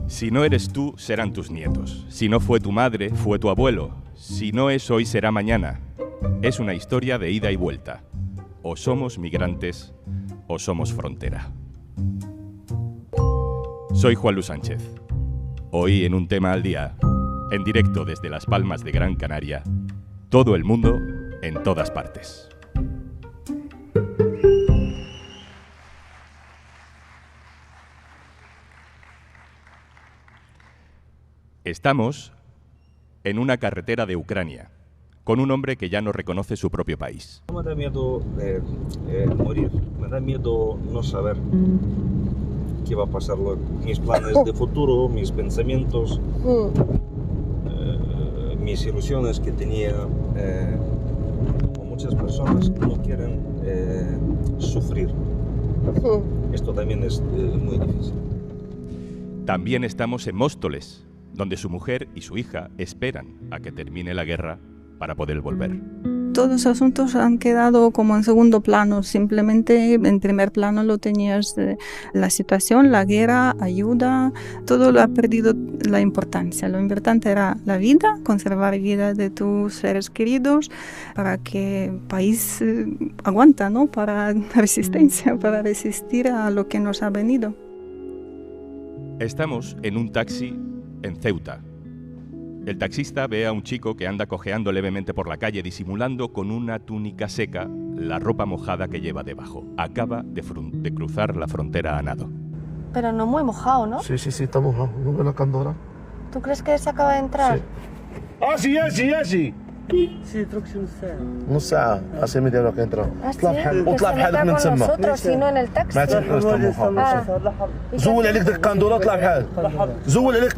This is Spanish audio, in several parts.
Si no eres tú, serán tus nietos. Si no fue tu madre, fue tu abuelo. Si no es hoy, será mañana. Es una historia de ida y vuelta. O somos migrantes o somos frontera. Soy Juan Luis Sánchez. Hoy en Un Tema al Día, en directo desde Las Palmas de Gran Canaria, todo el mundo en todas partes. Estamos en una carretera de Ucrania, con un hombre que ya no reconoce su propio país. Me da miedo morir, me da miedo no saber qué va a pasar luego. Mis planes de futuro, mis pensamientos, mis ilusiones que tenía. Como muchas personas no quieren sufrir. Esto también es muy difícil. También estamos en Móstoles, donde su mujer y su hija esperan a que termine la guerra para poder volver. Todos los asuntos han quedado como en segundo plano, simplemente en primer plano lo tenías la situación, la guerra, ayuda, todo lo ha perdido la importancia. Lo importante era la vida, conservar vida de tus seres queridos, para que el país aguanta, ¿no? Para resistencia, para resistir a lo que nos ha venido. Estamos en un taxi en Ceuta. El taxista ve a un chico que anda cojeando levemente por la calle, disimulando con una túnica seca la ropa mojada que lleva debajo. Acaba de cruzar la frontera a nado. Pero no muy mojado, ¿no? Sí, está mojado. ¿No ves la candora? ¿Tú crees que se acaba de entrar? Sí. أجي نص ساعة هسه مدي لك انت اطلع بحالك من تما nosotros y no en el taxi. ما تحرص زول عليك ديك القندورة اطلع بحالك زول عليك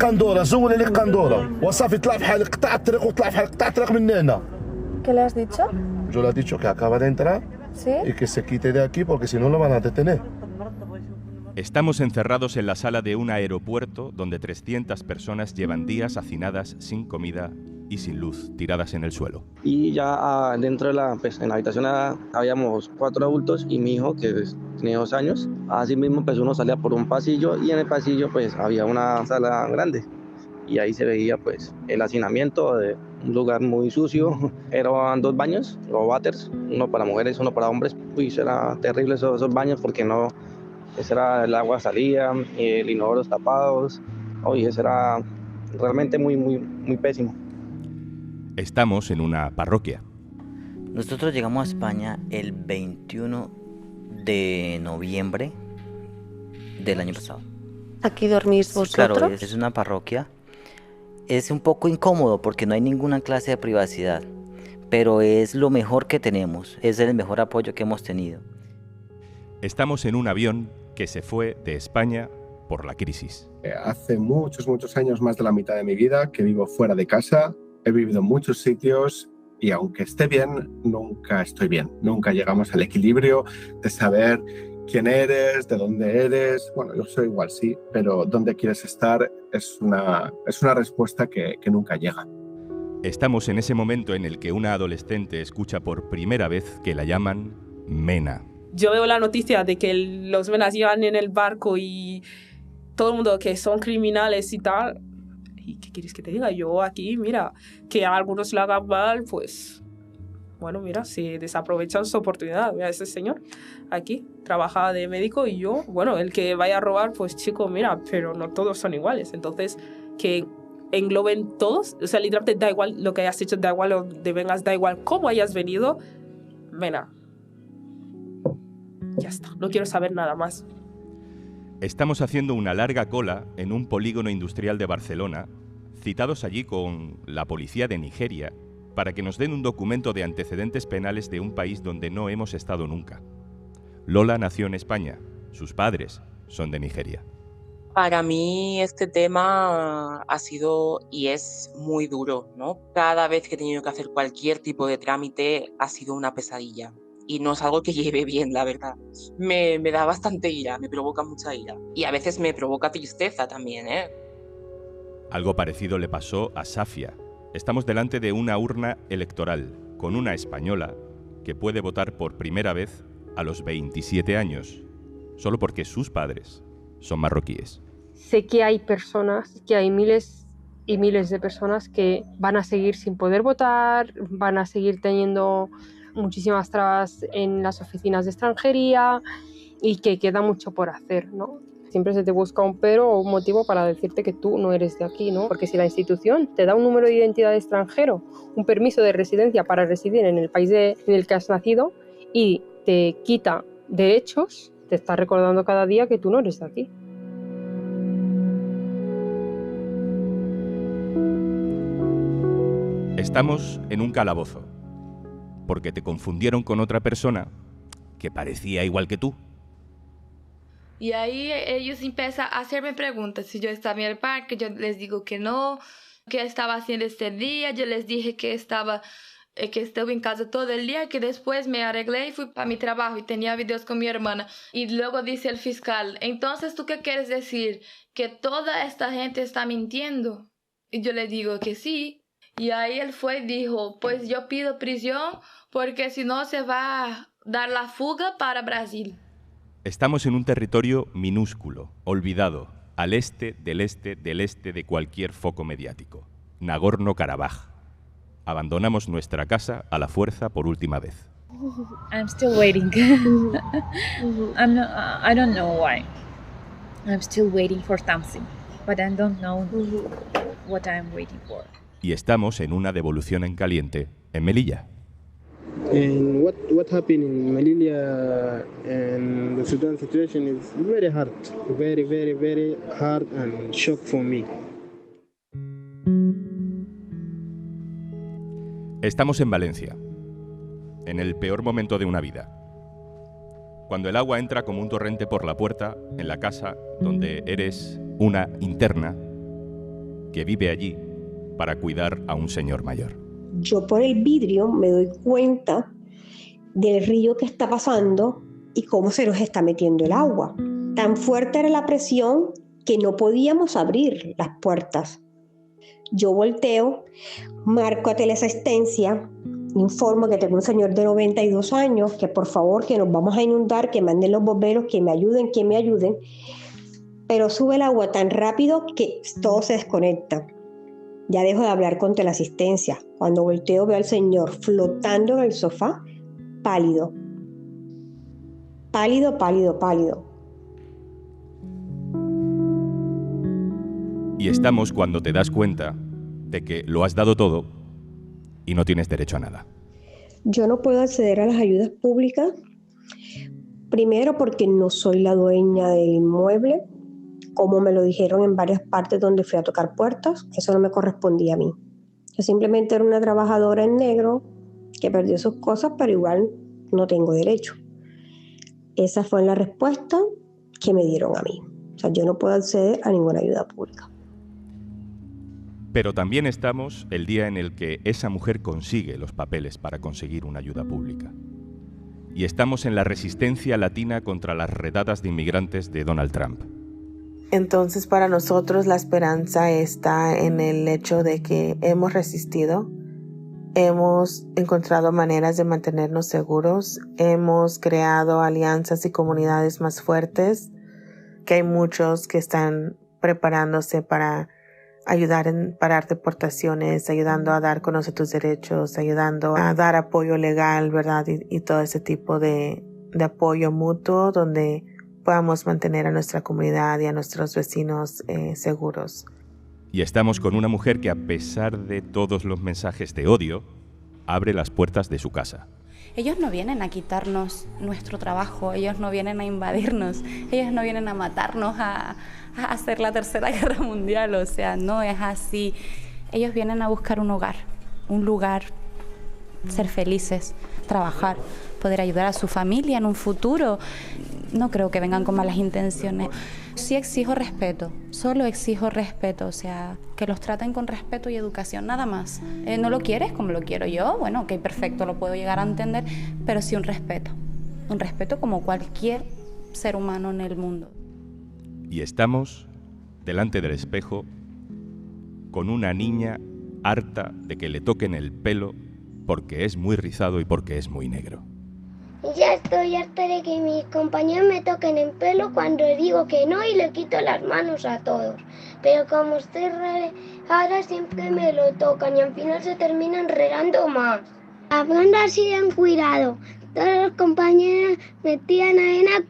قندورة وصافي اطلع بحالك قطع الطريق واطلع بحالك قطع الطريق من هنا. ¿Qué le has dicho? Yo le he dicho que acaba de entrar y que se quite de aquí porque si no lo van a detener. Estamos encerrados en la sala de un aeropuerto donde 300 personas llevan días hacinadas sin comida y sin luz, tiradas en el suelo. Y ya dentro de en la habitación habíamos 4 adultos y mi hijo, que tenía 2 años. Así mismo pues uno salía por un pasillo y en el pasillo pues había una sala grande. Y ahí se veía pues el hacinamiento de un lugar muy sucio. Eran 2 baños, o váteres, uno para mujeres, uno para hombres. Uy, era terrible esos baños porque no... el agua salía, el inodoros tapados. Oye, eso era realmente muy pésimo. Estamos en una parroquia. Nosotros llegamos a España el 21 de noviembre del año pasado. ¿Aquí dormís vosotros? Claro, es una parroquia. Es un poco incómodo porque no hay ninguna clase de privacidad, pero es lo mejor que tenemos, es el mejor apoyo que hemos tenido. Estamos en un avión que se fue de España por la crisis. Hace muchos años, más de la mitad de mi vida, que vivo fuera de casa. He vivido en muchos sitios y aunque esté bien, nunca estoy bien. Nunca llegamos al equilibrio de saber quién eres, de dónde eres. Bueno, yo soy igual, sí, pero dónde quieres estar es una respuesta que nunca llega. Estamos en ese momento en el que una adolescente escucha por primera vez que la llaman Mena. Yo veo la noticia de que los menas llevan en el barco y todo el mundo que son criminales y tal. ¿Y qué quieres que te diga? Yo aquí, mira, que a algunos lo hagan mal, pues, bueno, mira, si desaprovechan su oportunidad. Mira, ese señor aquí trabaja de médico y yo, bueno, el que vaya a robar, pues chico, mira, pero no todos son iguales. Entonces, que engloben todos, o sea, literalmente da igual lo que hayas hecho, da igual lo de vengas, da igual cómo hayas venido, mena. Ya está, no quiero saber nada más. Estamos haciendo una larga cola en un polígono industrial de Barcelona, citados allí con la policía de Nigeria, para que nos den un documento de antecedentes penales de un país donde no hemos estado nunca. Lola nació en España, sus padres son de Nigeria. Para mí este tema ha sido y es muy duro, ¿no? Cada vez que he tenido que hacer cualquier tipo de trámite ha sido una pesadilla. Y no es algo que lleve bien, la verdad. Me da bastante ira, me provoca mucha ira. Y a veces me provoca tristeza también, ¿eh? Algo parecido le pasó a Safia. Estamos delante de una urna electoral con una española que puede votar por primera vez a los 27 años, solo porque sus padres son marroquíes. Sé que hay personas, que hay miles y miles de personas que van a seguir sin poder votar, van a seguir teniendo muchísimas trabas en las oficinas de extranjería y que queda mucho por hacer, ¿no? Siempre se te busca un pero o un motivo para decirte que tú no eres de aquí, ¿no? Porque si la institución te da un número de identidad de extranjero, un permiso de residencia para residir en el país en el que has nacido y te quita derechos, te está recordando cada día que tú no eres de aquí. Estamos en un calabozo, porque te confundieron con otra persona que parecía igual que tú. Y ahí ellos empiezan a hacerme preguntas. Si yo estaba en el parque, yo les digo que no, qué estaba haciendo este día. Yo les dije que estuve en casa todo el día, que después me arreglé y fui para mi trabajo y tenía videos con mi hermana. Y luego dice el fiscal, entonces, ¿tú qué quieres decir? ¿Que toda esta gente está mintiendo? Y yo le digo que sí. Y ahí él fue y dijo, pues yo pido prisión porque si no se va a dar la fuga para Brasil. Estamos en un territorio minúsculo, olvidado, al este de cualquier foco mediático. Nagorno-Karabaj. Abandonamos nuestra casa a la fuerza por última vez. I'm still waiting. I don't know why. I'm still waiting for something, but I don't know what I'm waiting for. Y estamos en una devolución en caliente en Melilla. And what happened in Melilla and the Sudan situation is very hard, very hard and shock for me. Estamos en Valencia, en el peor momento de una vida. Cuando el agua entra como un torrente por la puerta en la casa donde eres una interna que vive allí para cuidar a un señor mayor. Yo por el vidrio me doy cuenta del río que está pasando y cómo se nos está metiendo el agua. Tan fuerte era la presión que no podíamos abrir las puertas. Yo volteo, marco a teleasistencia, informo que tengo un señor de 92 años, que por favor, que nos vamos a inundar, que manden los bomberos, que me ayuden. Pero sube el agua tan rápido que todo se desconecta. Ya dejo de hablar con teleasistencia. Cuando volteo veo al señor flotando en el sofá, pálido. Pálido. Y estamos cuando te das cuenta de que lo has dado todo y no tienes derecho a nada. Yo no puedo acceder a las ayudas públicas, primero porque no soy la dueña del inmueble, como me lo dijeron en varias partes donde fui a tocar puertas. Eso no me correspondía a mí. Yo simplemente era una trabajadora en negro que perdió sus cosas, pero igual no tengo derecho. Esa fue la respuesta que me dieron a mí. O sea, yo no puedo acceder a ninguna ayuda pública. Pero también estamos el día en el que esa mujer consigue los papeles para conseguir una ayuda pública. Y estamos en la resistencia latina contra las redadas de inmigrantes de Donald Trump. Entonces, para nosotros la esperanza está en el hecho de que hemos resistido, hemos encontrado maneras de mantenernos seguros, hemos creado alianzas y comunidades más fuertes, que hay muchos que están preparándose para ayudar en parar deportaciones, ayudando a dar a conocer tus derechos, ayudando a dar apoyo legal, ¿verdad? Y todo ese tipo de apoyo mutuo donde podamos mantener a nuestra comunidad y a nuestros vecinos seguros. Y estamos con una mujer que, a pesar de todos los mensajes de odio, abre las puertas de su casa. Ellos no vienen a quitarnos nuestro trabajo, ellos no vienen a invadirnos, ellos no vienen a matarnos, a hacer la Tercera Guerra Mundial, o sea, no es así. Ellos vienen a buscar un hogar, un lugar, ser felices, trabajar, poder ayudar a su familia en un futuro. No creo que vengan con malas intenciones. Sí exijo respeto, solo exijo respeto, o sea, que los traten con respeto y educación, nada más. ¿No lo quieres como lo quiero yo? Bueno, ok, perfecto, lo puedo llegar a entender, pero sí un respeto como cualquier ser humano en el mundo. Y estamos delante del espejo con una niña harta de que le toquen el pelo porque es muy rizado y porque es muy negro. Ya estoy harta de que mis compañeros me toquen el pelo cuando digo que no y le quito las manos a todos. Pero como estoy ahora siempre me lo tocan y al final se terminan enredando más. Hablando así de cuidado, todos los compañeros metían arena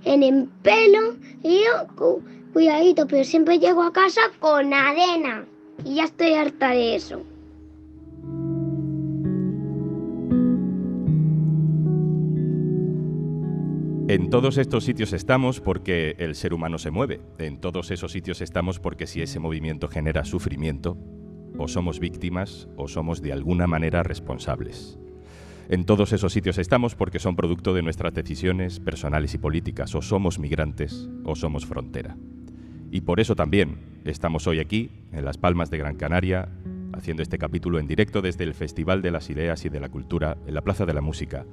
en el pelo y yo, cuidadito, pero siempre llego a casa con arena y ya estoy harta de eso. En todos estos sitios estamos porque el ser humano se mueve. En todos esos sitios estamos porque si ese movimiento genera sufrimiento, o somos víctimas o somos de alguna manera responsables. En todos esos sitios estamos porque son producto de nuestras decisiones personales y políticas. O somos migrantes o somos frontera. Y por eso también estamos hoy aquí, en Las Palmas de Gran Canaria, haciendo este capítulo en directo desde el Festival de las Ideas y de la Cultura en la Plaza de la Música,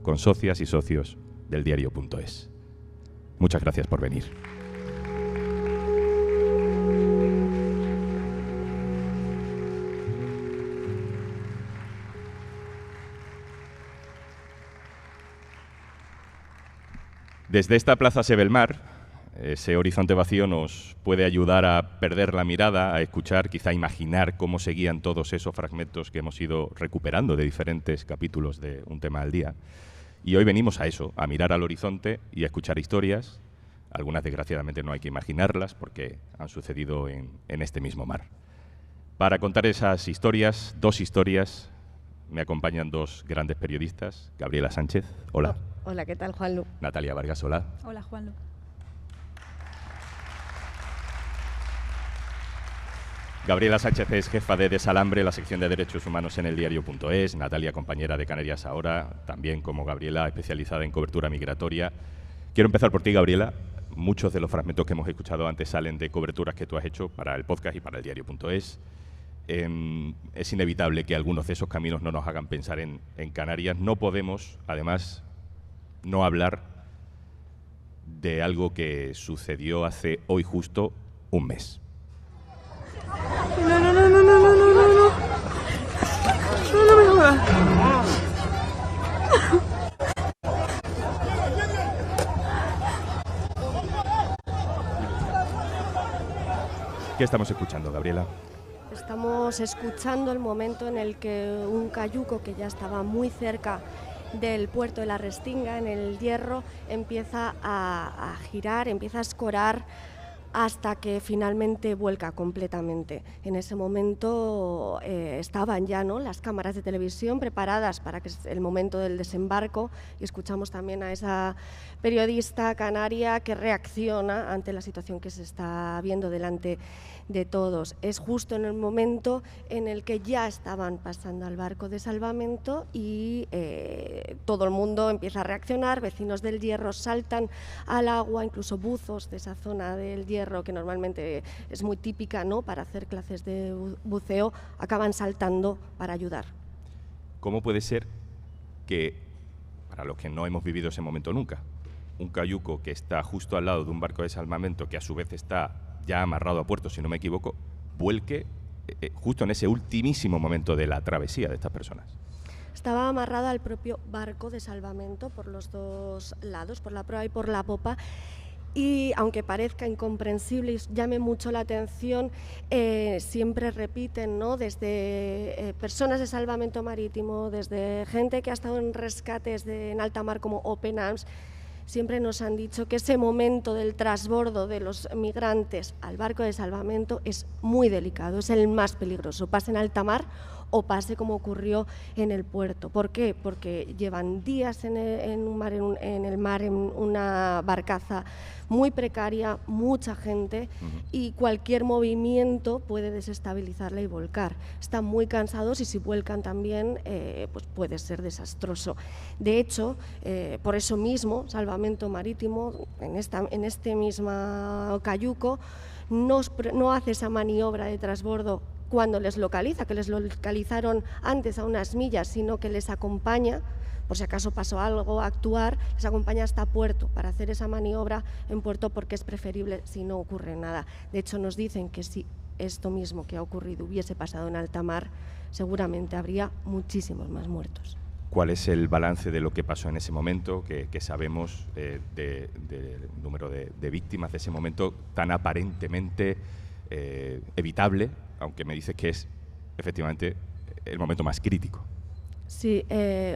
con socias y socios del diario.es. Muchas gracias por venir. Desde esta plaza se ve el mar. Ese horizonte vacío nos puede ayudar a perder la mirada, a escuchar, quizá imaginar cómo seguían todos esos fragmentos que hemos ido recuperando de diferentes capítulos de Un tema al día. Y hoy venimos a eso, a mirar al horizonte y a escuchar historias. Algunas, desgraciadamente, no hay que imaginarlas porque han sucedido en este mismo mar. Para contar esas historias, dos historias, me acompañan dos grandes periodistas. Gabriela Sánchez, hola. Hola, ¿qué tal, Juanlu? Natalia Vargas, hola. Hola, Juanlu. Gabriela Sánchez es jefa de Desalambre, la sección de Derechos Humanos en el diario.es. Natalia, compañera de Canarias Ahora, también como Gabriela, especializada en cobertura migratoria. Quiero empezar por ti, Gabriela. Muchos de los fragmentos que hemos escuchado antes salen de coberturas que tú has hecho para el podcast y para el diario.es. Es inevitable que algunos de esos caminos no nos hagan pensar en Canarias. No podemos, además, no hablar de algo que sucedió hace hoy justo un mes. No me jodas. ¿Qué estamos escuchando, Gabriela? Estamos escuchando el momento en el que un cayuco que ya estaba muy cerca del puerto de la Restinga, en el Hierro, empieza a girar, empieza a escorar hasta que finalmente vuelca completamente. En ese momento estaban ya, ¿no?, las cámaras de televisión preparadas para que el momento del desembarco, y escuchamos también a esa periodista canaria que reacciona ante la situación que se está viendo delante de todos. Es justo en el momento en el que ya estaban pasando al barco de salvamento y todo el mundo empieza a reaccionar. Vecinos del Hierro saltan al agua, incluso buzos de esa zona del Hierro, que normalmente es muy típica, ¿no?, para hacer clases de buceo, acaban saltando para ayudar. ¿Cómo puede ser que, para los que no hemos vivido ese momento nunca, un cayuco que está justo al lado de un barco de salvamento que a su vez está ya amarrado a puerto, si no me equivoco, vuelque justo en ese ultimísimo momento de la travesía de estas personas? Estaba amarrado al propio barco de salvamento por los dos lados, por la proa y por la popa. Y aunque parezca incomprensible y llame mucho la atención, siempre repiten, ¿no?, desde personas de salvamento marítimo, desde gente que ha estado en rescates en alta mar como Open Arms, siempre nos han dicho que ese momento del transbordo de los migrantes al barco de salvamento es muy delicado, es el más peligroso, pase en alta mar o pase como ocurrió en el puerto. ¿Por qué? Porque llevan días en el mar, en una barcaza muy precaria, mucha gente, y cualquier movimiento puede desestabilizarla y volcar. Están muy cansados y si vuelcan también pues puede ser desastroso. De hecho, por eso mismo, Salvamento Marítimo, en este mismo cayuco, no hace esa maniobra de transbordo cuando les localiza, que les localizaron antes a unas millas, sino que les acompaña, por si acaso pasó algo, a actuar, les acompaña hasta puerto para hacer esa maniobra en puerto, porque es preferible si no ocurre nada. De hecho, nos dicen que si esto mismo que ha ocurrido hubiese pasado en alta mar, seguramente habría muchísimos más muertos. ¿Cuál es el balance de lo que pasó en ese momento? Que sabemos del número de víctimas de ese momento tan aparentemente evitable, aunque me dices que es efectivamente el momento más crítico. Sí,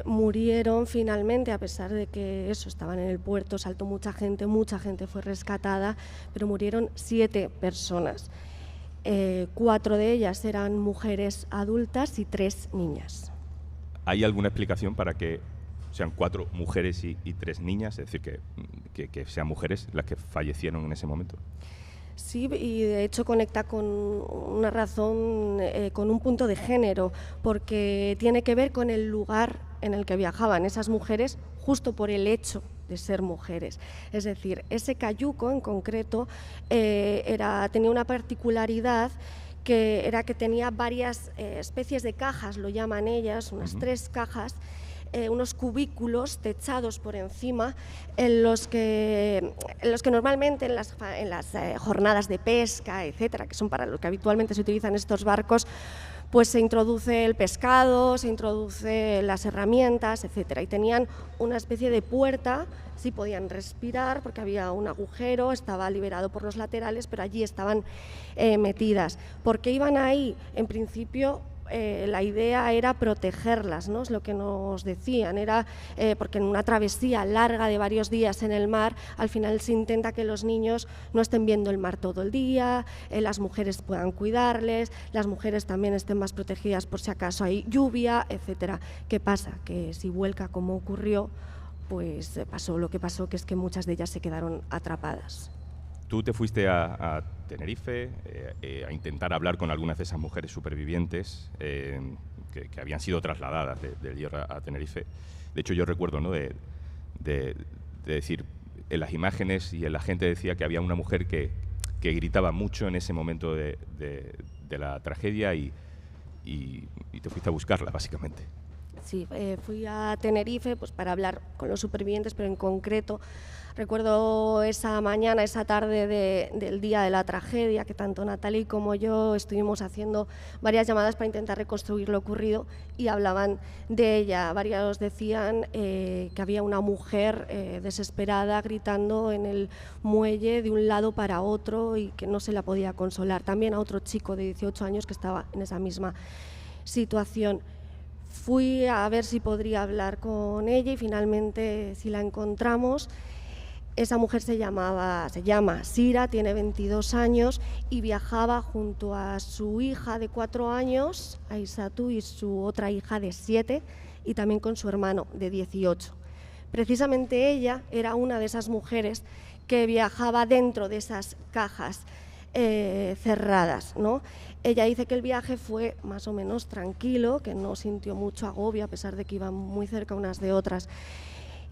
murieron finalmente, a pesar de que estaban en el puerto, saltó mucha gente fue rescatada, pero murieron 7 personas. 4 de ellas eran mujeres adultas y 3 niñas. ¿Hay alguna explicación para que sean 4 mujeres y 3 niñas? Es decir, que sean mujeres las que fallecieron en ese momento. Sí, y de hecho conecta con una razón, con un punto de género, porque tiene que ver con el lugar en el que viajaban esas mujeres justo por el hecho de ser mujeres. Es decir, ese cayuco en concreto tenía una particularidad que era que tenía varias especies de cajas, lo llaman ellas, unas 3 cajas, unos cubículos techados por encima en los que normalmente en las jornadas de pesca, etcétera, que son para lo que habitualmente se utilizan estos barcos, pues se introduce el pescado, se introduce las herramientas, etcétera, y tenían una especie de puerta, sí podían respirar porque había un agujero, estaba liberado por los laterales, pero allí estaban metidas. ¿Por qué iban ahí? En principio la idea era protegerlas, ¿no? Es lo que nos decían, era porque en una travesía larga de varios días en el mar, al final se intenta que los niños no estén viendo el mar todo el día, las mujeres puedan cuidarles, las mujeres también estén más protegidas por si acaso hay lluvia, etcétera. ¿Qué pasa? Que si vuelca como ocurrió, pues pasó lo que pasó, que es que muchas de ellas se quedaron atrapadas. Tú te fuiste a Tenerife a intentar hablar con algunas de esas mujeres supervivientes que habían sido trasladadas del Hierro a Tenerife. De hecho, yo recuerdo, ¿no?, de decir, en las imágenes y la gente decía que había una mujer que gritaba mucho en ese momento de la tragedia y te fuiste a buscarla, básicamente. Sí, fui a Tenerife pues, para hablar con los supervivientes, pero en concreto recuerdo esa mañana, esa tarde del día de la tragedia, que tanto Natalie como yo estuvimos haciendo varias llamadas para intentar reconstruir lo ocurrido y hablaban de ella. Varios decían que había una mujer desesperada gritando en el muelle de un lado para otro y que no se la podía consolar. También a otro chico de 18 años que estaba en esa misma situación. Fui a ver si podría hablar con ella y finalmente si la encontramos. Esa mujer se llama Sira, tiene 22 años y viajaba junto a su hija de 4 años, Aisatu, y su otra hija de 7 y también con su hermano de 18. Precisamente ella era una de esas mujeres que viajaba dentro de esas cajas cerradas, ¿no? Ella dice que el viaje fue más o menos tranquilo, que no sintió mucho agobio a pesar de que iban muy cerca unas de otras.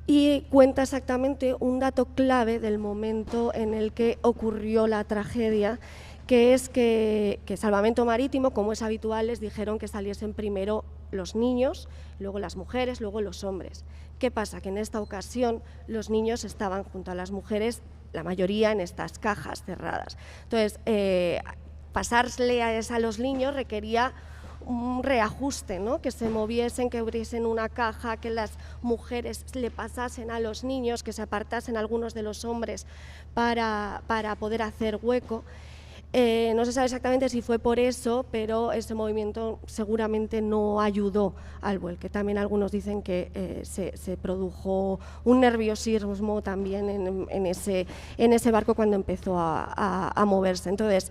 Y cuenta exactamente un dato clave del momento en el que ocurrió la tragedia, que es que Salvamento Marítimo, como es habitual, les dijeron que saliesen primero los niños, luego las mujeres, luego los hombres. ¿Qué pasa? Que en esta ocasión los niños estaban junto a las mujeres, la mayoría en estas cajas cerradas. Entonces, pasarles a los niños requería un reajuste, ¿no? Que se moviesen, que abriesen una caja, que las mujeres le pasasen a los niños, que se apartasen algunos de los hombres para poder hacer hueco. No se sabe exactamente si fue por eso, pero ese movimiento seguramente no ayudó al vuelque. También algunos dicen que se produjo un nerviosismo también en ese barco cuando empezó a moverse. Entonces,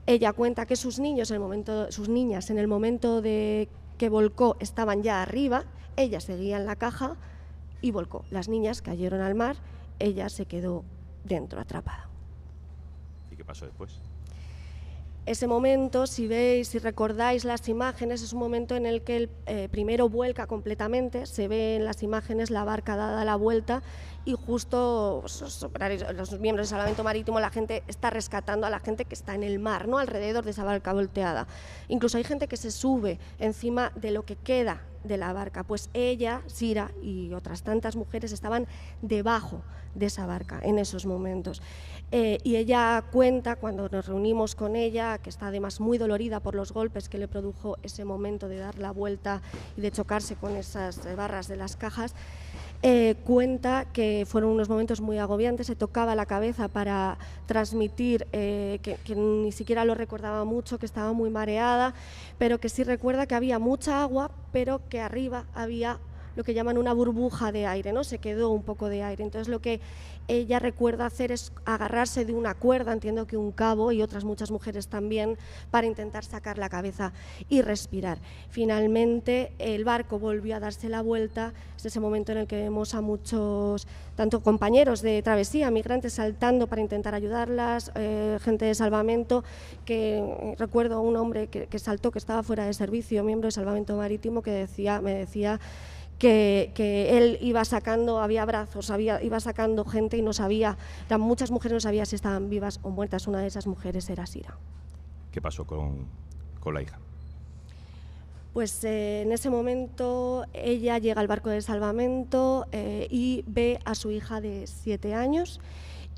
ella cuenta que sus niñas en el momento de que volcó estaban ya arriba, ella seguía en la caja y volcó. Las niñas cayeron al mar, ella se quedó dentro, atrapada. ¿Y qué pasó después? Ese momento, si recordáis las imágenes, es un momento en el que el primero vuelca completamente, se ve en las imágenes la barca dada la vuelta y justo los miembros de Salvamento Marítimo, la gente está rescatando a la gente que está en el mar, ¿no?, alrededor de esa barca volteada. Incluso hay gente que se sube encima de lo que queda de la barca. Pues ella, Sira y otras tantas mujeres estaban debajo de esa barca en esos momentos. Y ella cuenta, cuando nos reunimos con ella, que está además muy dolorida por los golpes que le produjo ese momento de dar la vuelta y de chocarse con esas barras de las cajas, cuenta que fueron unos momentos muy agobiantes, se tocaba la cabeza para transmitir que ni siquiera lo recordaba mucho, que estaba muy mareada, pero que sí recuerda que había mucha agua, pero que arriba había lo que llaman una burbuja de aire, ¿no? Se quedó un poco de aire. Entonces lo que ella recuerda hacer es agarrarse de una cuerda, entiendo que un cabo y otras muchas mujeres también, para intentar sacar la cabeza y respirar. Finalmente el barco volvió a darse la vuelta. Es ese momento en el que vemos a muchos, tanto compañeros de travesía, migrantes saltando para intentar ayudarlas, gente de salvamento, que recuerdo a un hombre que saltó, que estaba fuera de servicio, miembro de Salvamento Marítimo, que me decía que él iba sacando, había brazos, iba sacando gente y no sabía, eran muchas mujeres, no sabía si estaban vivas o muertas. Una de esas mujeres era Sira. ¿Qué pasó con la hija? Pues en ese momento ella llega al barco de salvamento y ve a su hija de 7 años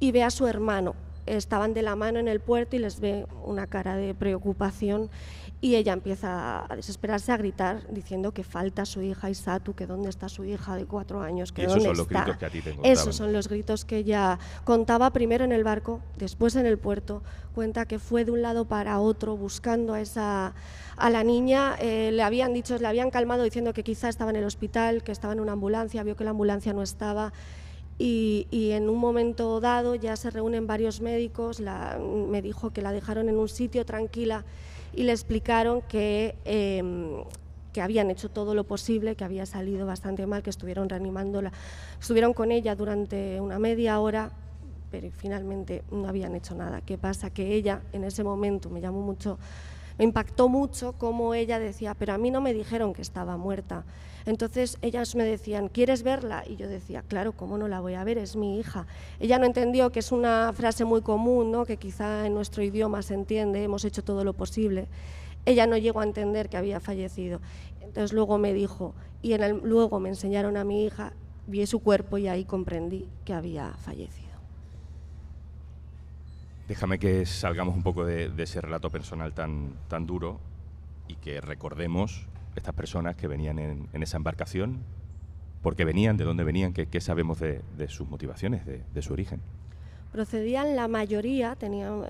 y ve a su hermano. Estaban de la mano en el puerto y les ve una cara de preocupación. Y ella empieza a desesperarse, a gritar, diciendo que falta su hija Isatu, que dónde está su hija de 4 años, que dónde está. Esos son los gritos que a ti te contaban. Esos son los gritos que ella contaba primero en el barco, después en el puerto. Cuenta que fue de un lado para otro buscando a la niña. Le habían calmado diciendo que quizá estaba en el hospital, que estaba en una ambulancia, vio que la ambulancia no estaba. Y en un momento dado ya se reúnen varios médicos, me dijo que la dejaron en un sitio tranquila y le explicaron que habían hecho todo lo posible, que había salido bastante mal, que estuvieron reanimándola. Estuvieron con ella durante una media hora, pero finalmente no habían hecho nada. ¿Qué pasa? Que ella en ese momento me impactó mucho cómo ella decía, pero a mí no me dijeron que estaba muerta. Entonces ellas me decían, ¿quieres verla? Y yo decía, claro, ¿cómo no la voy a ver? Es mi hija. Ella no entendió que es una frase muy común, ¿no? Que quizá en nuestro idioma se entiende, hemos hecho todo lo posible. Ella no llegó a entender que había fallecido. Entonces luego me dijo, y luego me enseñaron a mi hija, vi su cuerpo y ahí comprendí que había fallecido. Déjame que salgamos un poco de ese relato personal tan duro y que recordemos estas personas que venían en esa embarcación, por qué venían, de dónde venían, qué sabemos de sus motivaciones, de su origen. Procedían la mayoría,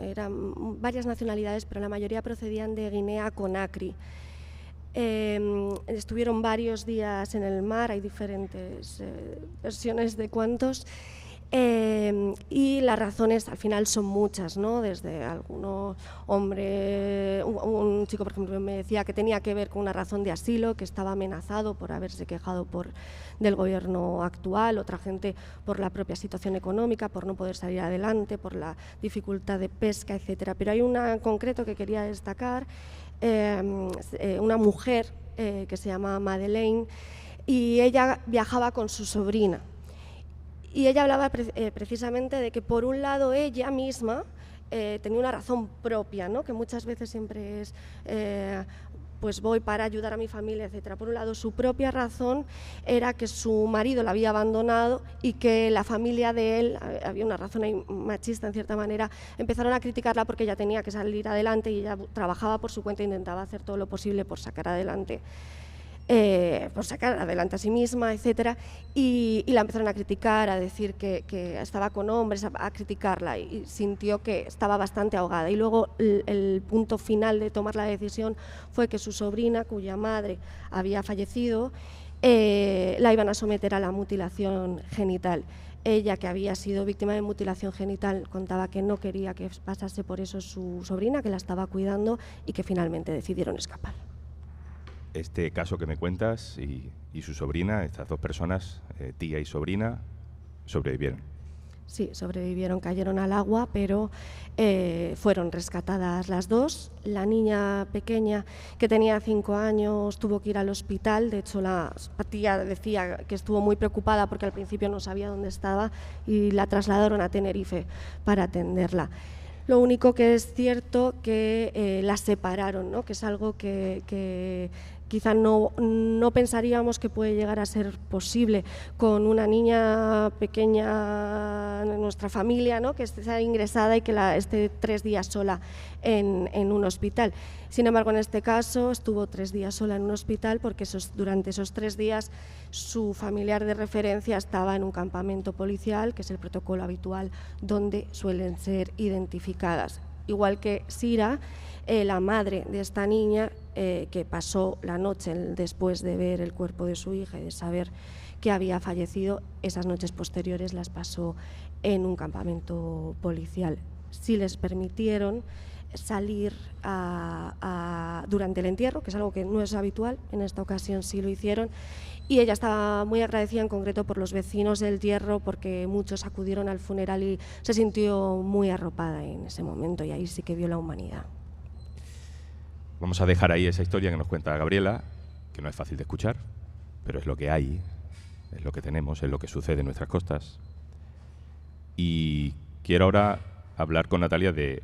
eran varias nacionalidades, pero la mayoría procedían de Guinea-Conakry. Estuvieron varios días en el mar, hay diferentes versiones de cuántos. Y las razones al final son muchas, ¿no? Desde algunos hombres, un chico por ejemplo me decía que tenía que ver con una razón de asilo, que estaba amenazado por haberse quejado del gobierno actual, otra gente por la propia situación económica, por no poder salir adelante, por la dificultad de pesca, etcétera. Pero hay una en concreto que quería destacar, una mujer que se llama Madeleine, y ella viajaba con su sobrina. Y ella hablaba precisamente de que por un lado ella misma tenía una razón propia, ¿no? Que muchas veces siempre es pues voy para ayudar a mi familia, etcétera. Por un lado su propia razón era que su marido la había abandonado y que la familia de él, había una razón ahí machista en cierta manera, empezaron a criticarla porque ella tenía que salir adelante y ella trabajaba por su cuenta e intentaba hacer todo lo posible por sacar adelante a sí misma, etcétera, y la empezaron a criticar, a decir que estaba con hombres, a criticarla, y sintió que estaba bastante ahogada. Y luego el punto final de tomar la decisión fue que su sobrina, cuya madre había fallecido, la iban a someter a la mutilación genital. Ella, que había sido víctima de mutilación genital, contaba que no quería que pasase por eso su sobrina, que la estaba cuidando, y que finalmente decidieron escapar. Este caso que me cuentas y su sobrina, estas dos personas, tía y sobrina, sobrevivieron. Sí, sobrevivieron, cayeron al agua, pero fueron rescatadas las dos. La niña pequeña, que tenía 5 años, tuvo que ir al hospital. De hecho, la tía decía que estuvo muy preocupada porque al principio no sabía dónde estaba y la trasladaron a Tenerife para atenderla. Lo único que es cierto que las separaron, ¿no? Que es algo que quizá no pensaríamos que puede llegar a ser posible con una niña pequeña en nuestra familia, ¿no? Que esté ingresada y que esté 3 días sola en un hospital. Sin embargo, en este caso estuvo 3 días sola en un hospital porque durante esos 3 días su familiar de referencia estaba en un campamento policial, que es el protocolo habitual donde suelen ser identificadas. Igual que Sira, la madre de esta niña, que pasó la noche después de ver el cuerpo de su hija y de saber que había fallecido, esas noches posteriores las pasó en un campamento policial. Sí les permitieron salir durante el entierro, que es algo que no es habitual, en esta ocasión sí lo hicieron, y ella estaba muy agradecida en concreto por los vecinos del Hierro, porque muchos acudieron al funeral y se sintió muy arropada en ese momento, y ahí sí que vio la humanidad. Vamos a dejar ahí esa historia que nos cuenta Gabriela, que no es fácil de escuchar, pero es lo que hay, es lo que tenemos, es lo que sucede en nuestras costas. Y quiero ahora hablar con Natalia de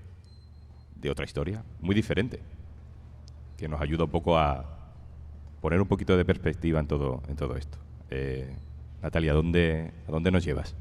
otra historia, muy diferente, que nos ayuda un poco a poner un poquito de perspectiva en todo esto. Natalia, ¿a dónde nos llevas?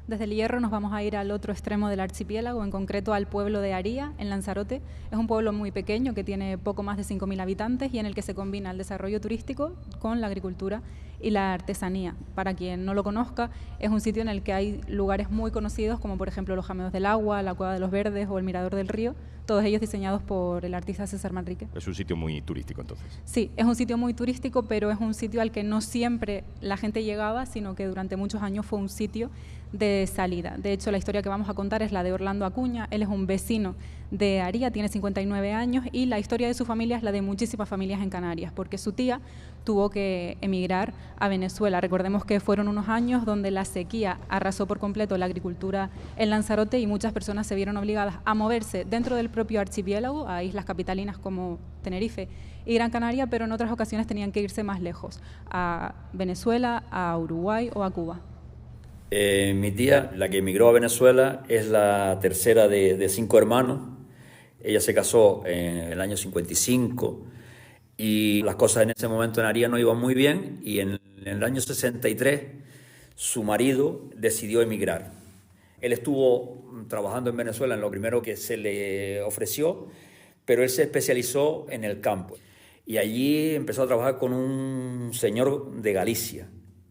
Desde el Hierro nos vamos a ir al otro extremo del archipiélago, en concreto al pueblo de Aría, en Lanzarote. Es un pueblo muy pequeño que tiene poco más de 5.000 habitantes y en el que se combina el desarrollo turístico con la agricultura y la artesanía. Para quien no lo conozca, es un sitio en el que hay lugares muy conocidos, como por ejemplo los Jameos del Agua, la Cueva de los Verdes o el Mirador del Río, todos ellos diseñados por el artista César Manrique. Es un sitio muy turístico, entonces. Sí, es un sitio muy turístico, pero es un sitio al que no siempre la gente llegaba, sino que durante muchos años fue un sitio de salida. De hecho, la historia que vamos a contar es la de Orlando Acuña. Él es un vecino de Aría, tiene 59 años, y la historia de su familia es la de muchísimas familias en Canarias, porque su tía tuvo que emigrar a Venezuela. Recordemos que fueron unos años donde la sequía arrasó por completo la agricultura en Lanzarote y muchas personas se vieron obligadas a moverse dentro del propio archipiélago, a islas capitalinas como Tenerife y Gran Canaria, pero en otras ocasiones tenían que irse más lejos, a Venezuela, a Uruguay o a Cuba. Mi tía, la que emigró a Venezuela, es la tercera de 5 hermanos. Ella se casó en el año 55 y las cosas en ese momento en Aría no iban muy bien, y en el año 63 su marido decidió emigrar. Él estuvo trabajando en Venezuela en lo primero que se le ofreció, pero él se especializó en el campo y allí empezó a trabajar con un señor de Galicia.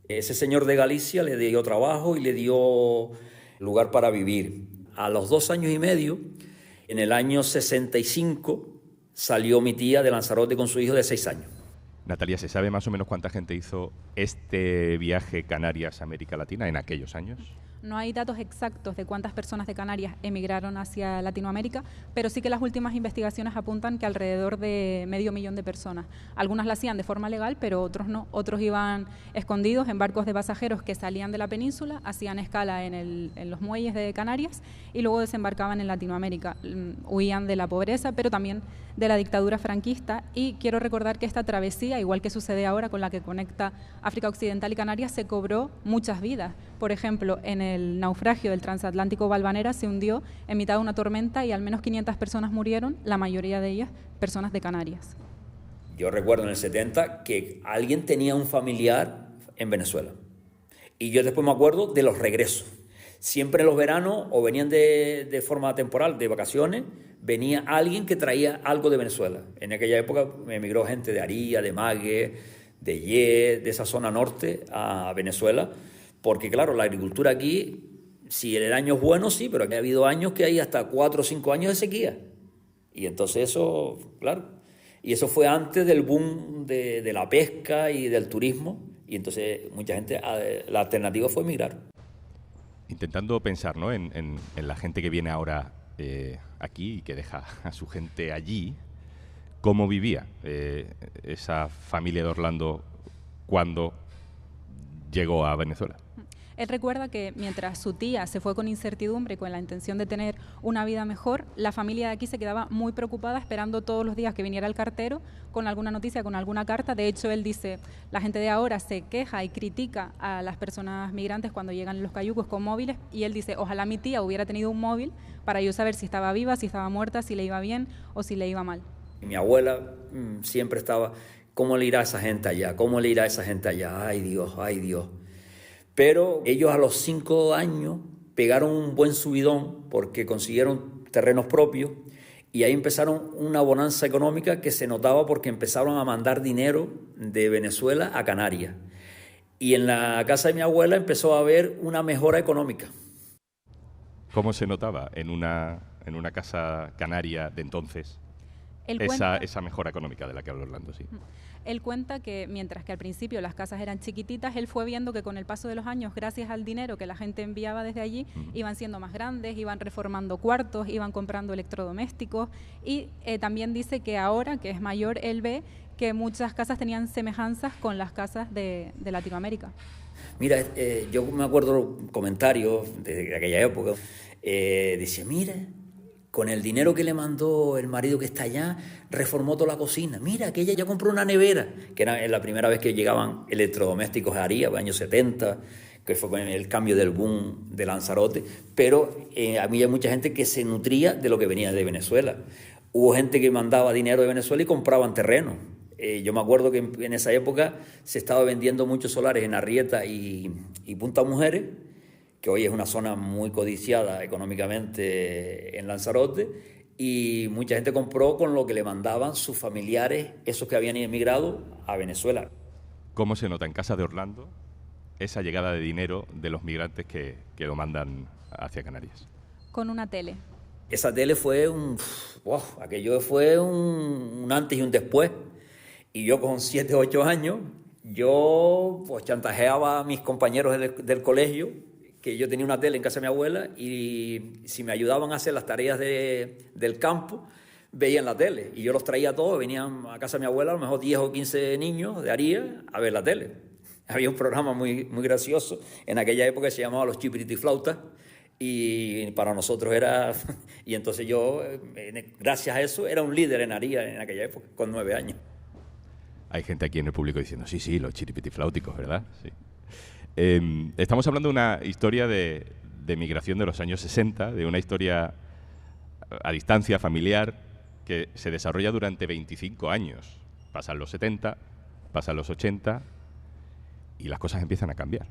Ese señor de Galicia le dio trabajo y le dio lugar para vivir. A los 2 años y medio, en el año 65, salió mi tía de Lanzarote con su hijo de 6 años. Natalia, ¿se sabe más o menos cuánta gente hizo este viaje Canarias-América Latina en aquellos años? No hay datos exactos de cuántas personas de Canarias emigraron hacia Latinoamérica, pero sí que las últimas investigaciones apuntan que alrededor de 500.000 de personas. Algunas lo hacían de forma legal, pero otros no. Otros iban escondidos en barcos de pasajeros que salían de la península, hacían escala en los muelles de Canarias y luego desembarcaban en Latinoamérica. Huían de la pobreza, pero también de la dictadura franquista, y quiero recordar que esta travesía, igual que sucede ahora con la que conecta África Occidental y Canarias, se cobró muchas vidas. Por ejemplo, en el naufragio del transatlántico Valvanera se hundió en mitad de una tormenta y al menos 500 personas murieron, la mayoría de ellas personas de Canarias. Yo recuerdo en el 70 que alguien tenía un familiar en Venezuela. Y yo después me acuerdo de los regresos. Siempre en los veranos, o venían de forma temporal, de vacaciones, venía alguien que traía algo de Venezuela. En aquella época emigró gente de Aría, de Mague, de Ye, de esa zona norte a Venezuela. Porque claro, la agricultura aquí, si el año es bueno, sí, pero ha habido años que hay hasta 4 o 5 años de sequía. Y entonces eso, claro, y eso fue antes del boom de la pesca y del turismo. Y entonces mucha gente, la alternativa fue emigrar. Intentando pensar, ¿no?, en la gente que viene ahora aquí y que deja a su gente allí, ¿cómo vivía esa familia de Orlando cuando llegó a Venezuela? Él recuerda que mientras su tía se fue con incertidumbre y con la intención de tener una vida mejor, la familia de aquí se quedaba muy preocupada esperando todos los días que viniera el cartero con alguna noticia, con alguna carta. De hecho, él dice, la gente de ahora se queja y critica a las personas migrantes cuando llegan los cayucos con móviles, y él dice, ojalá mi tía hubiera tenido un móvil para yo saber si estaba viva, si estaba muerta, si le iba bien o si le iba mal. Mi abuela siempre estaba ¿cómo le irá a esa gente allá? ¿Cómo le irá a esa gente allá? Ay Dios, ay Dios. Pero ellos a los 5 años pegaron un buen subidón porque consiguieron terrenos propios y ahí empezaron una bonanza económica que se notaba porque empezaron a mandar dinero de Venezuela a Canarias. Y en la casa de mi abuela empezó a haber una mejora económica. ¿Cómo se notaba en una casa canaria de entonces esa mejora económica de la que habla Orlando? Sí. Él cuenta que mientras que al principio las casas eran chiquititas, él fue viendo que con el paso de los años, gracias al dinero que la gente enviaba desde allí, iban siendo más grandes, iban reformando cuartos, iban comprando electrodomésticos y también dice que ahora, que es mayor, él ve que muchas casas tenían semejanzas con las casas de Latinoamérica. Mira, yo me acuerdo comentarios de aquella época, decía, mira, con el dinero que le mandó el marido que está allá, reformó toda la cocina. Mira, que ella ya compró una nevera, que era la primera vez que llegaban electrodomésticos a Aría, años 70, que fue con el cambio del boom de Lanzarote. Pero a mí hay mucha gente que se nutría de lo que venía de Venezuela. Hubo gente que mandaba dinero de Venezuela y compraban terrenos. Yo me acuerdo que en esa época se estaba vendiendo muchos solares en Arrieta y Punta Mujeres, que hoy es una zona muy codiciada económicamente en Lanzarote, y mucha gente compró con lo que le mandaban sus familiares, esos que habían emigrado a Venezuela. ¿Cómo se nota en casa de Orlando esa llegada de dinero de los migrantes que lo mandan hacia Canarias? Con una tele. Esa tele fue aquello fue un antes y un después. Y yo con 7 o 8 años, yo pues chantajeaba a mis compañeros del colegio, que yo tenía una tele en casa de mi abuela, y si me ayudaban a hacer las tareas del campo, veían la tele. Y yo los traía todos, venían a casa de mi abuela, a lo mejor 10 o 15 niños de Aría, a ver la tele. Había un programa muy, muy gracioso en aquella época que se llamaba Los Chipiritiflautas, y para nosotros era... Y entonces yo, gracias a eso, era un líder en Aría en aquella época, con 9 años. Hay gente aquí en el público diciendo, sí, los chiripitifláuticos, ¿verdad? Sí. Estamos hablando de una historia de migración de los años 60, de una historia a distancia familiar que se desarrolla durante 25 años. Pasan los 70, pasan los 80 y las cosas empiezan a cambiar.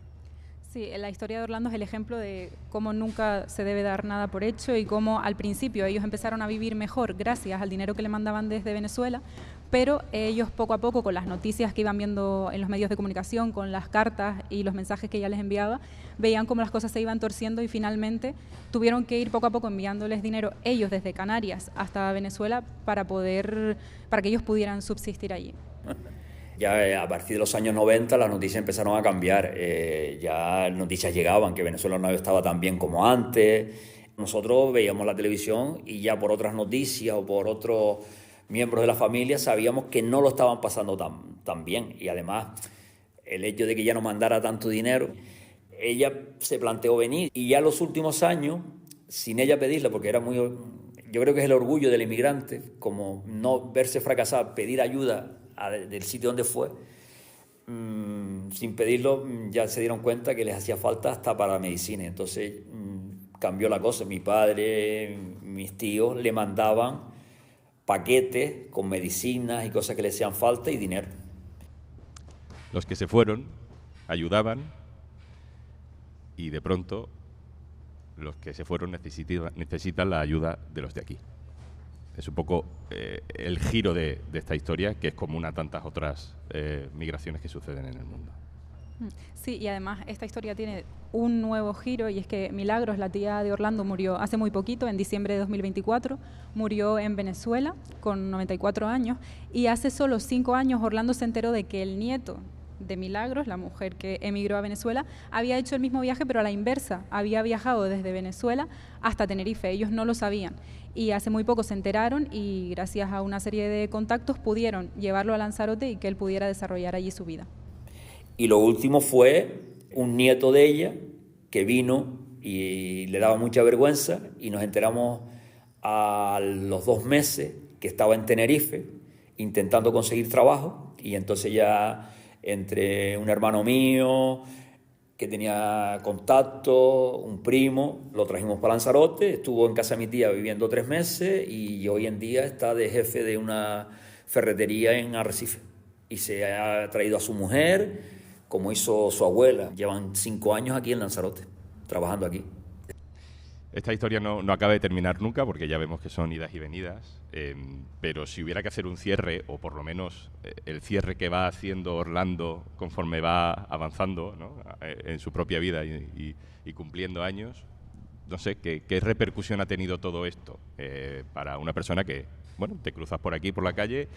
Sí, la historia de Orlando es el ejemplo de cómo nunca se debe dar nada por hecho y cómo al principio ellos empezaron a vivir mejor gracias al dinero que le mandaban desde Venezuela, pero ellos poco a poco, con las noticias que iban viendo en los medios de comunicación, con las cartas y los mensajes que ella les enviaba, veían cómo las cosas se iban torciendo y finalmente tuvieron que ir poco a poco enviándoles dinero ellos desde Canarias hasta Venezuela para que ellos pudieran subsistir allí. Ya a partir de los años 90 las noticias empezaron a cambiar, ya noticias llegaban que Venezuela no estaba tan bien como antes. Nosotros veíamos la televisión y ya por otras noticias o por otros miembros de la familia sabíamos que no lo estaban pasando tan bien. Y además el hecho de que ya no mandara tanto dinero, ella se planteó venir. Y ya en los últimos años, sin ella pedirla, porque era muy... Yo creo que es el orgullo del inmigrante, como no verse fracasar, pedir ayuda del sitio donde fue, sin pedirlo, ya se dieron cuenta que les hacía falta hasta para la medicina. Entonces cambió la cosa. Mi padre, mis tíos le mandaban paquetes con medicinas y cosas que le hacían falta y dinero. Los que se fueron ayudaban y de pronto los que se fueron necesitan la ayuda de los de aquí. Es un poco el giro de esta historia, que es común a tantas otras migraciones que suceden en el mundo. Sí, y además esta historia tiene un nuevo giro, y es que Milagros, la tía de Orlando, murió hace muy poquito, en diciembre de 2024, murió en Venezuela con 94 años, y hace solo 5 años Orlando se enteró de que el nieto de Milagros, la mujer que emigró a Venezuela, había hecho el mismo viaje pero a la inversa, había viajado desde Venezuela hasta Tenerife. Ellos no lo sabían y hace muy poco se enteraron y gracias a una serie de contactos pudieron llevarlo a Lanzarote y que él pudiera desarrollar allí su vida. Y lo último fue un nieto de ella que vino y le daba mucha vergüenza y nos enteramos a los 2 meses que estaba en Tenerife intentando conseguir trabajo, y entonces ya entre un hermano mío que tenía contacto, un primo, lo trajimos para Lanzarote, estuvo en casa de mi tía viviendo 3 meses y hoy en día está de jefe de una ferretería en Arrecife. y se ha traído a su mujer, como hizo su abuela. Llevan 5 años aquí en Lanzarote, trabajando aquí. Esta historia no acaba de terminar nunca, porque ya vemos que son idas y venidas, pero si hubiera que hacer un cierre, o por lo menos el cierre que va haciendo Orlando conforme va avanzando, ¿no?, en su propia vida y cumpliendo años, no sé, ¿qué repercusión ha tenido todo esto para una persona que, bueno, te cruzas por aquí, por la calle,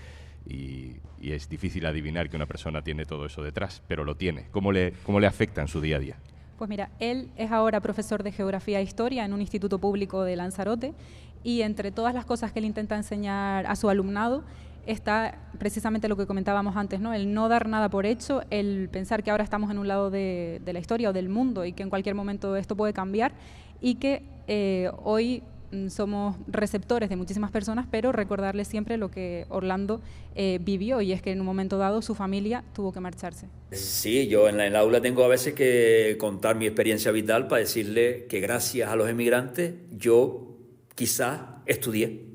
y es difícil adivinar que una persona tiene todo eso detrás, pero lo tiene? ¿Cómo le afecta en su día a día? Pues mira, él es ahora profesor de Geografía e Historia en un instituto público de Lanzarote, y entre todas las cosas que él intenta enseñar a su alumnado está precisamente lo que comentábamos antes, ¿no? El no dar nada por hecho, el pensar que ahora estamos en un lado de la historia o del mundo y que en cualquier momento esto puede cambiar, y que hoy somos receptores de muchísimas personas, pero recordarles siempre lo que Orlando vivió, y es que en un momento dado su familia tuvo que marcharse. Sí, yo en el aula tengo a veces que contar mi experiencia vital para decirle que gracias a los emigrantes yo quizás estudié.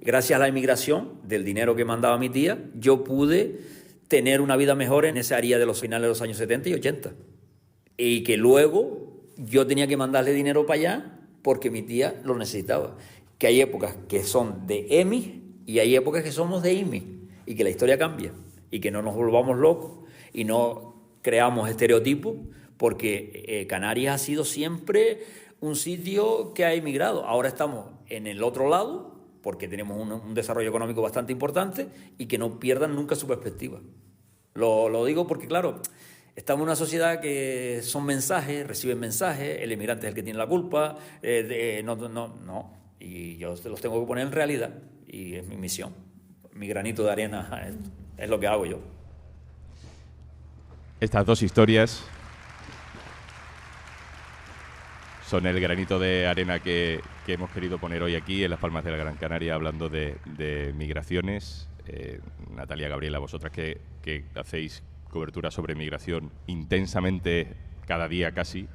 Gracias a la inmigración, del dinero que mandaba mi tía, yo pude tener una vida mejor en esa área de los finales de los años 70 y 80. Y que luego yo tenía que mandarle dinero para allá porque mi tía lo necesitaba. Que hay épocas que son de EMI y hay épocas que somos de IMI, y que la historia cambia, y que no nos volvamos locos y no creamos estereotipos, porque Canarias ha sido siempre un sitio que ha emigrado. Ahora estamos en el otro lado porque tenemos un desarrollo económico bastante importante, y que no pierdan nunca su perspectiva. Lo digo porque, claro, estamos en una sociedad que son mensajes, reciben mensajes, el emigrante es el que tiene la culpa, no, y yo los tengo que poner en realidad, y es mi misión, mi granito de arena, es lo que hago yo. Estas dos historias son el granito de arena que hemos querido poner hoy aquí en Las Palmas de la Gran Canaria, hablando de migraciones. Natalia, Gabriela, vosotras que hacéis cobertura sobre migración intensamente cada día casi,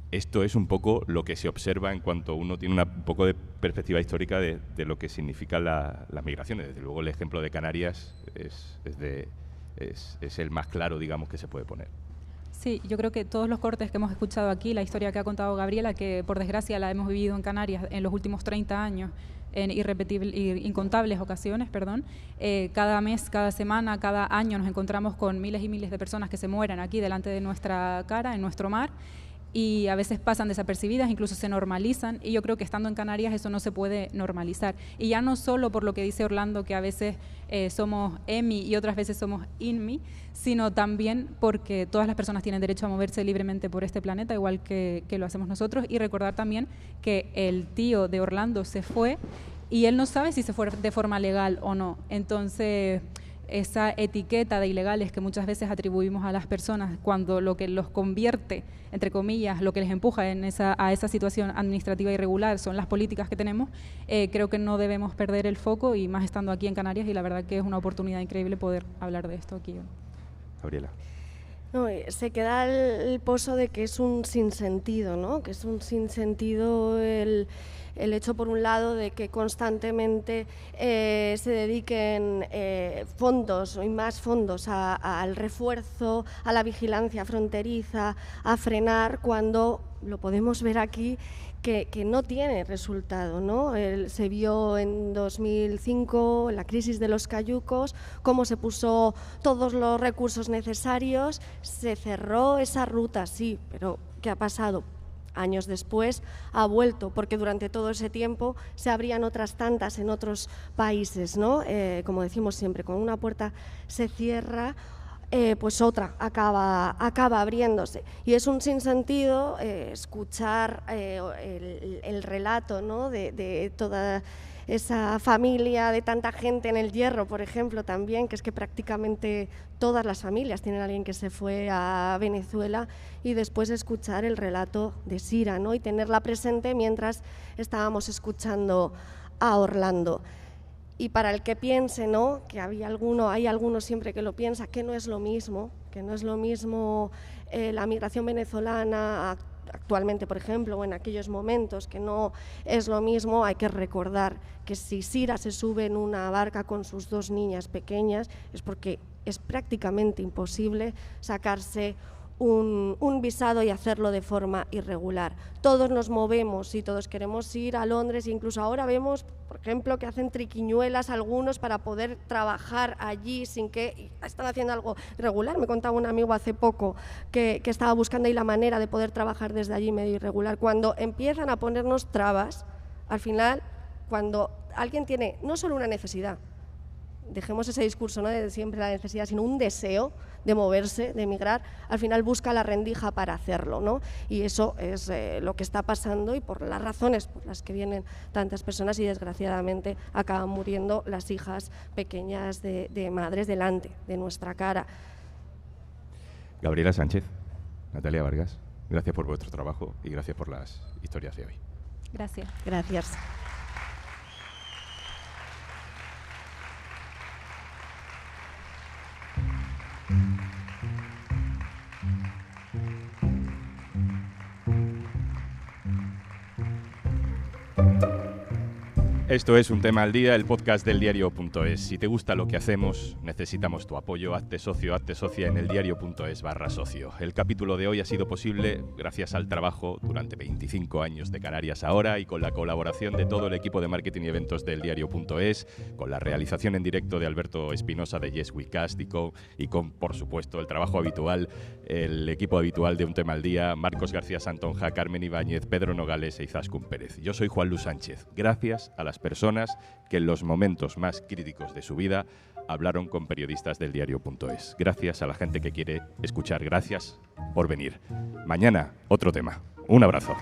esto es un poco lo que se observa en cuanto uno tiene un poco de perspectiva histórica de lo que significan las migraciones. Desde luego el ejemplo de Canarias es el más claro, digamos, que se puede poner. Sí, yo creo que todos los cortes que hemos escuchado aquí, la historia que ha contado Gabriela, que por desgracia la hemos vivido en Canarias en los últimos 30 años, en incontables ocasiones, cada mes, cada semana, cada año nos encontramos con miles y miles de personas que se mueren aquí delante de nuestra cara, en nuestro mar, y a veces pasan desapercibidas, incluso se normalizan, y yo creo que estando en Canarias eso no se puede normalizar. Y ya no solo por lo que dice Orlando, que a veces somos EMI y otras veces somos INMI, sino también porque todas las personas tienen derecho a moverse libremente por este planeta, igual que lo hacemos nosotros, y recordar también que el tío de Orlando se fue y él no sabe si se fue de forma legal o no. Entonces, esa etiqueta de ilegales que muchas veces atribuimos a las personas, cuando lo que los convierte, entre comillas, lo que les empuja a esa situación administrativa irregular son las políticas que tenemos, creo que no debemos perder el foco, y más estando aquí en Canarias, y la verdad que es una oportunidad increíble poder hablar de esto aquí. Gabriela. No, se queda el pozo de que es un sinsentido, ¿no? Que es un sinsentido el hecho, por un lado, de que constantemente se dediquen fondos y más fondos al refuerzo, a la vigilancia fronteriza, a frenar, cuando lo podemos ver aquí que no tiene resultado, ¿no? Se vio en 2005, la crisis de los cayucos, cómo se puso todos los recursos necesarios, se cerró esa ruta, sí, pero ¿qué ha pasado? Años después ha vuelto, porque durante todo ese tiempo se abrían otras tantas en otros países, ¿no? Como decimos siempre, cuando una puerta se cierra, pues otra acaba abriéndose. Y es un sinsentido escuchar el relato, ¿no? de toda esa familia, de tanta gente en El Hierro, por ejemplo, también, que es que prácticamente todas las familias tienen a alguien que se fue a Venezuela, y después escuchar el relato de Sira, ¿no? Y tenerla presente mientras estábamos escuchando a Orlando. Y para el que piense, ¿no?, que hay alguno siempre que lo piensa, que no es lo mismo la migración venezolana actualmente, por ejemplo, o en aquellos momentos, que no es lo mismo. Hay que recordar que si Sira se sube en una barca con sus 2 niñas pequeñas es porque es prácticamente imposible sacarse un visado y hacerlo de forma irregular. Todos nos movemos y todos queremos ir a Londres, e incluso ahora vemos, por ejemplo, que hacen triquiñuelas algunos para poder trabajar allí sin que están haciendo algo irregular. Me contaba un amigo hace poco que estaba buscando ahí la manera de poder trabajar desde allí medio irregular. Cuando empiezan a ponernos trabas, al final, cuando alguien tiene no solo una necesidad, dejemos ese discurso, ¿no?, de siempre la necesidad, sino un deseo de moverse, de emigrar, al final busca la rendija para hacerlo, ¿no? Y eso es lo que está pasando, y por las razones por las que vienen tantas personas y desgraciadamente acaban muriendo las hijas pequeñas de madres delante de nuestra cara. Gabriela Sánchez, Natalia Vargas, gracias por vuestro trabajo y gracias por las historias de hoy. Gracias. Gracias. Esto es Un Tema al Día, el podcast del diario.es. Si te gusta lo que hacemos, necesitamos tu apoyo. Hazte socio, hazte socia en eldiario.es/socio. El capítulo de hoy ha sido posible gracias al trabajo durante 25 años de Canarias Ahora y con la colaboración de todo el equipo de marketing y eventos del diario.es, con la realización en directo de Alberto Espinosa de Yes We Cast y con, por supuesto, el trabajo habitual, el equipo habitual de Un Tema al Día, Marcos García Santonja, Carmen Ibáñez, Pedro Nogales e Izaskun Pérez. Yo soy Juan Luis Sánchez. Gracias a las personas que en los momentos más críticos de su vida hablaron con periodistas del diario.es. Gracias a la gente que quiere escuchar. Gracias por venir. Mañana, otro tema. Un abrazo.